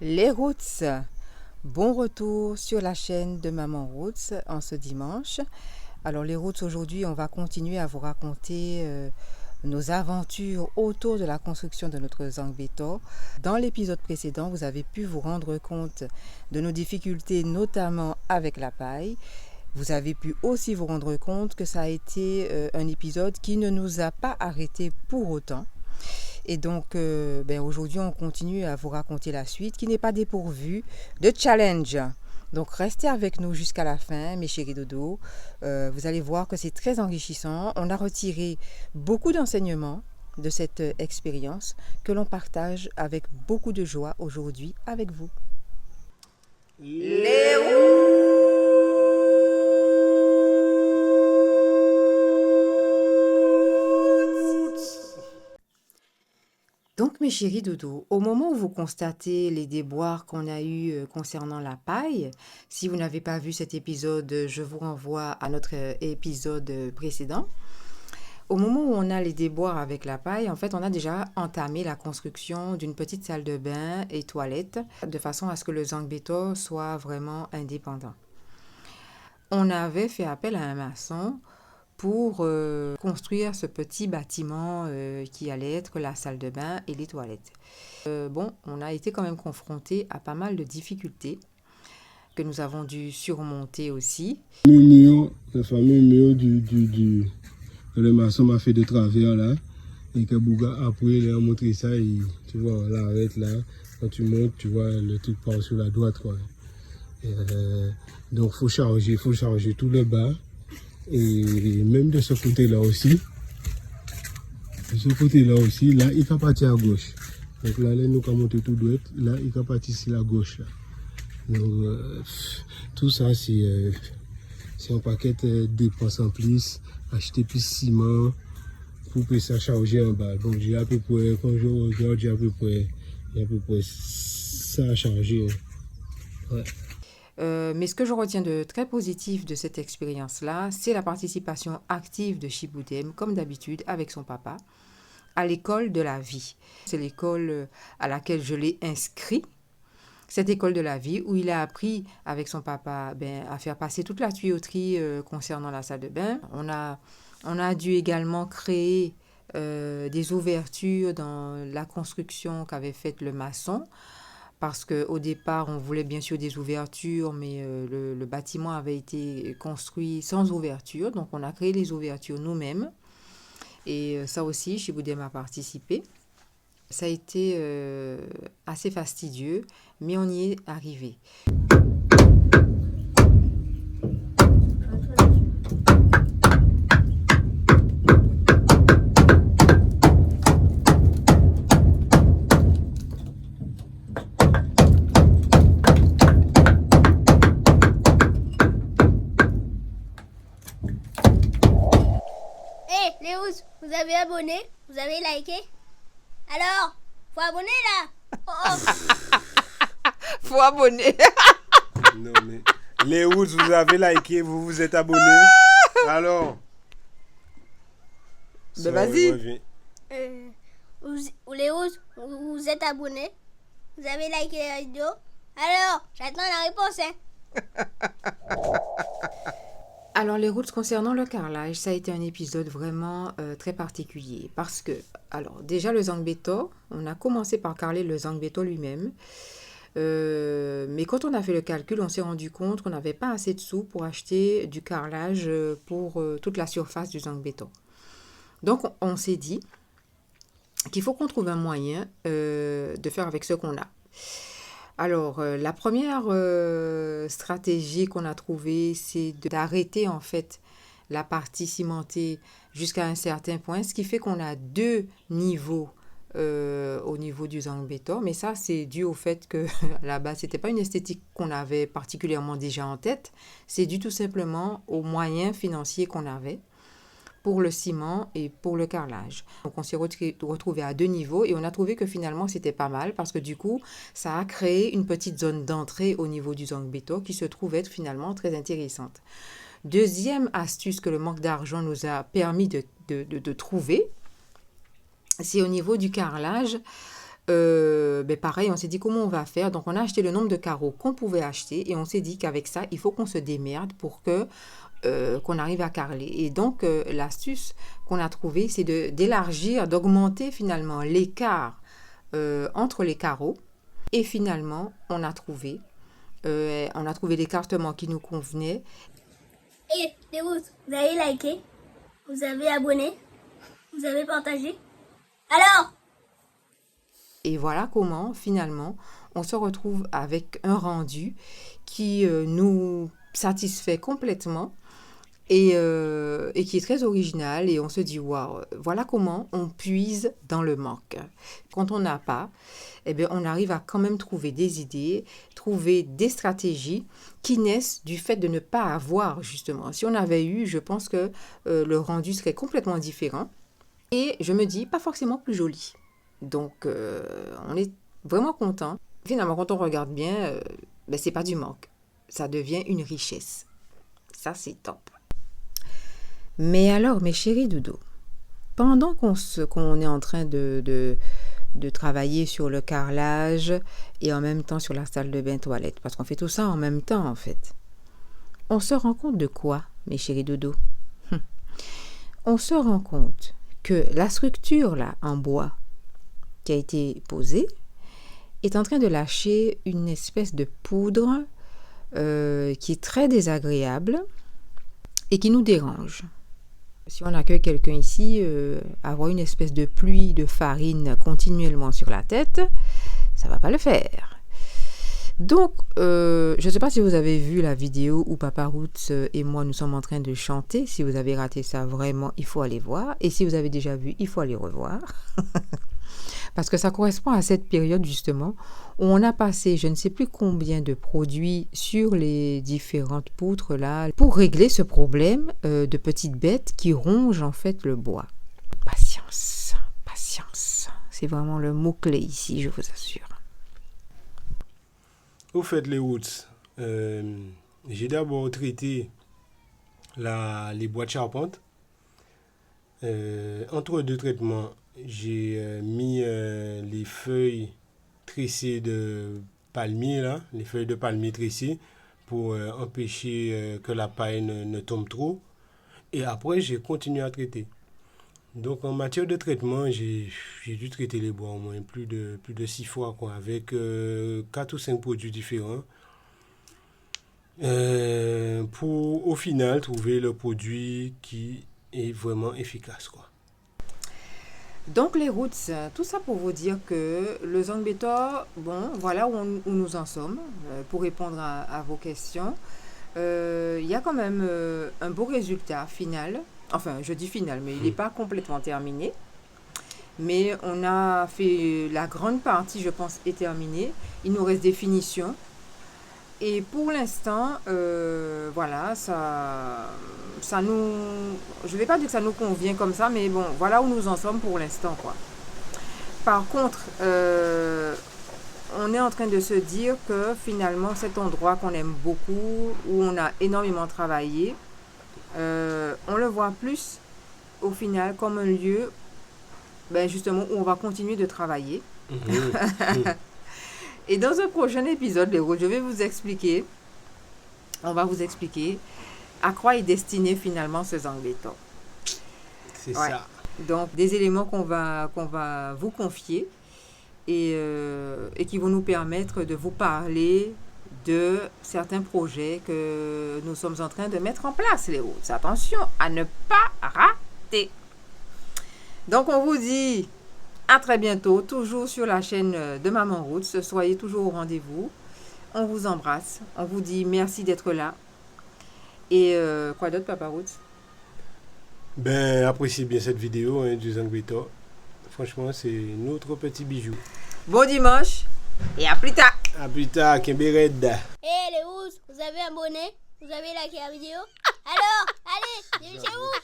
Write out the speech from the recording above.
Les Roots, bon retour sur la chaîne de Maman Roots en ce dimanche. Alors les Roots, aujourd'hui, on va continuer à vous raconter nos aventures autour de la construction de notre Zangbeto. Dans l'épisode précédent, vous avez pu vous rendre compte de nos difficultés, notamment avec la paille. Vous avez pu aussi vous rendre compte que ça a été un épisode qui ne nous a pas arrêtés pour autant. Et donc, aujourd'hui, on continue à vous raconter la suite qui n'est pas dépourvue de challenge. Donc, restez avec nous jusqu'à la fin, mes chéris dodo. Vous allez voir que c'est très enrichissant. On a retiré beaucoup d'enseignements de cette expérience que l'on partage avec beaucoup de joie aujourd'hui avec vous. Les Donc, mes chéris dodo, au moment où vous constatez les déboires qu'on a eus concernant la paille, si vous n'avez pas vu cet épisode, je vous renvoie à notre épisode précédent. Au moment où on a les déboires avec la paille, en fait, on a déjà entamé la construction d'une petite salle de bain et toilette, de façon à ce que le Zangbeto soit vraiment indépendant. On avait fait appel à un maçon pour construire ce petit bâtiment qui allait être la salle de bain et les toilettes. On a été quand même confronté à pas mal de difficultés que nous avons dû surmonter aussi. La famille Mio le maçon m'a fait de travers là, et que Bouga après il a montré ça, et tu vois, on l'arrête là, quand tu montes, tu vois, le truc part sur la droite quoi. Donc faut charger tout le bas. Et même de ce côté-là aussi, là, il va partir à gauche. Donc là, nous allons monter tout droit, là, il va partir sur la gauche. Là. Donc, tout ça, c'est un paquet de dépenses en plus, acheter plus ciment, pour que ça charger en bas. Donc, j'ai à peu près, quand je regarde, j'ai à peu près ça à charger. Ouais. Mais ce que je retiens de très positif de cette expérience-là, c'est la participation active de Chiboudem, comme d'habitude, avec son papa, à l'école de la vie. C'est l'école à laquelle je l'ai inscrit, cette école de la vie, où il a appris avec son papa à faire passer toute la tuyauterie concernant la salle de bain. On a dû également créer des ouvertures dans la construction qu'avait faite le maçon, parce qu'au départ, on voulait bien sûr des ouvertures, mais le bâtiment avait été construit sans ouverture. Donc, on a créé les ouvertures nous-mêmes. Et ça aussi, Chiboudem a participé. Ça a été assez fastidieux, mais on y est arrivé. Vous avez abonné? Vous avez liké? Alors, faut abonner là. Oh. Faut abonner. Non mais les Roots, vous avez liké, vous vous êtes abonné. Alors Vas-y. Les Roots, vous êtes abonné? Vous avez liké la vidéo? Alors, j'attends la réponse. Alors, les routes concernant le carrelage, ça a été un épisode vraiment très particulier. Parce que, alors, déjà le Zangbeto, on a commencé par carreler le Zangbeto lui-même. Mais quand on a fait le calcul, on s'est rendu compte qu'on n'avait pas assez de sous pour acheter du carrelage pour toute la surface du Zangbeto. Donc, on s'est dit qu'il faut qu'on trouve un moyen de faire avec ce qu'on a. Alors, la première stratégie qu'on a trouvée, c'est d'arrêter en fait la partie cimentée jusqu'à un certain point, ce qui fait qu'on a deux niveaux au niveau du Zangbeto. Mais ça, c'est dû au fait que là-bas, ce n'était pas une esthétique qu'on avait particulièrement déjà en tête. C'est dû tout simplement aux moyens financiers qu'on avait pour le ciment et pour le carrelage. Donc on s'est retrouvé à deux niveaux et on a trouvé que finalement c'était pas mal parce que du coup ça a créé une petite zone d'entrée au niveau du Zangbeto qui se trouve être finalement très intéressante. Deuxième astuce que le manque d'argent nous a permis de trouver, c'est au niveau du carrelage. pareil, on s'est dit comment on va faire. Donc, on a acheté le nombre de carreaux qu'on pouvait acheter et on s'est dit qu'avec ça, il faut qu'on se démerde pour qu'on arrive à carreler. Et donc, l'astuce qu'on a trouvée, c'est d'élargir, d'augmenter finalement l'écart entre les carreaux. Et finalement, on a trouvé l'écartement qui nous convenait. Et les Roots, vous avez liké, vous avez abonné, vous avez partagé. Alors, Et voilà comment, finalement, on se retrouve avec un rendu qui nous satisfait complètement et qui est très original. Et on se dit, waouh, voilà comment on puise dans le manque. Quand on n'a pas, eh bien, on arrive à quand même trouver des idées, trouver des stratégies qui naissent du fait de ne pas avoir, justement. Si on avait eu, je pense que le rendu serait complètement différent. Et je me dis, pas forcément plus joli. Donc, on est vraiment content. Finalement, quand on regarde bien, c'est pas du manque. Ça devient une richesse. Ça, c'est top. Mais alors, mes chéris doudous, pendant qu'on est en train de travailler sur le carrelage et en même temps sur la salle de bain toilette, parce qu'on fait tout ça en même temps, en fait, on se rend compte de quoi, mes chéris doudous? On se rend compte que la structure, là, en bois, qui a été posée, est en train de lâcher une espèce de poudre qui est très désagréable et qui nous dérange. Si on accueille quelqu'un ici, avoir une espèce de pluie de farine continuellement sur la tête, ça va pas le faire. Donc, je ne sais pas si vous avez vu la vidéo où Papa Roots et moi, nous sommes en train de chanter. Si vous avez raté ça, vraiment, il faut aller voir. Et si vous avez déjà vu, il faut aller revoir. Parce que ça correspond à cette période, justement, où on a passé je ne sais plus combien de produits sur les différentes poutres là pour régler ce problème de petites bêtes qui rongent en fait le bois. Patience, patience. C'est vraiment le mot-clé ici, je vous assure. Au fait, les Roots, j'ai d'abord traité les bois de charpente. Entre deux traitements, j'ai mis les feuilles tressées de palmier, là, les feuilles de palmier tressées, pour empêcher que la paille ne tombe trop. Et après, j'ai continué à traiter. Donc, en matière de traitement, j'ai dû traiter les bois au moins plus de 6 fois, quoi, avec 4 ou 5 produits différents. Pour, au final, trouver le produit qui est vraiment efficace, quoi. Donc les Roots, tout ça pour vous dire que le Zangbeto, bon, voilà où nous en sommes, pour répondre à vos questions. Il y a quand même un beau résultat final. Enfin, je dis final, mais il n'est pas complètement terminé. Mais on a fait la grande partie, je pense, est terminée. Il nous reste des finitions. Et pour l'instant, voilà, ça nous... Je ne vais pas dire que ça nous convient comme ça, mais bon, voilà où nous en sommes pour l'instant, quoi. Par contre, on est en train de se dire que finalement, cet endroit qu'on aime beaucoup, où on a énormément travaillé, on le voit plus, au final, comme un lieu, justement, où on va continuer de travailler. Et dans un prochain épisode, les Roots, je vais vous expliquer, on va vous expliquer à quoi est destiné finalement ce Zangbeto. C'est ça. Donc, des éléments qu'on va vous confier et qui vont nous permettre de vous parler de certains projets que nous sommes en train de mettre en place, les Roots. Attention à ne pas rater. Donc, on vous dit... à très bientôt, toujours sur la chaîne de Maman Roots. Soyez toujours au rendez-vous. On vous embrasse. On vous dit merci d'être là. Et quoi d'autre, Papa Roots? Appréciez bien cette vidéo du Zangbeto. Franchement, c'est notre petit bijou. Bon dimanche et à plus tard. À plus tard, Kimbered. les Roots, vous avez abonné, vous avez liké la vidéo. Alors, allez, viens chez vous.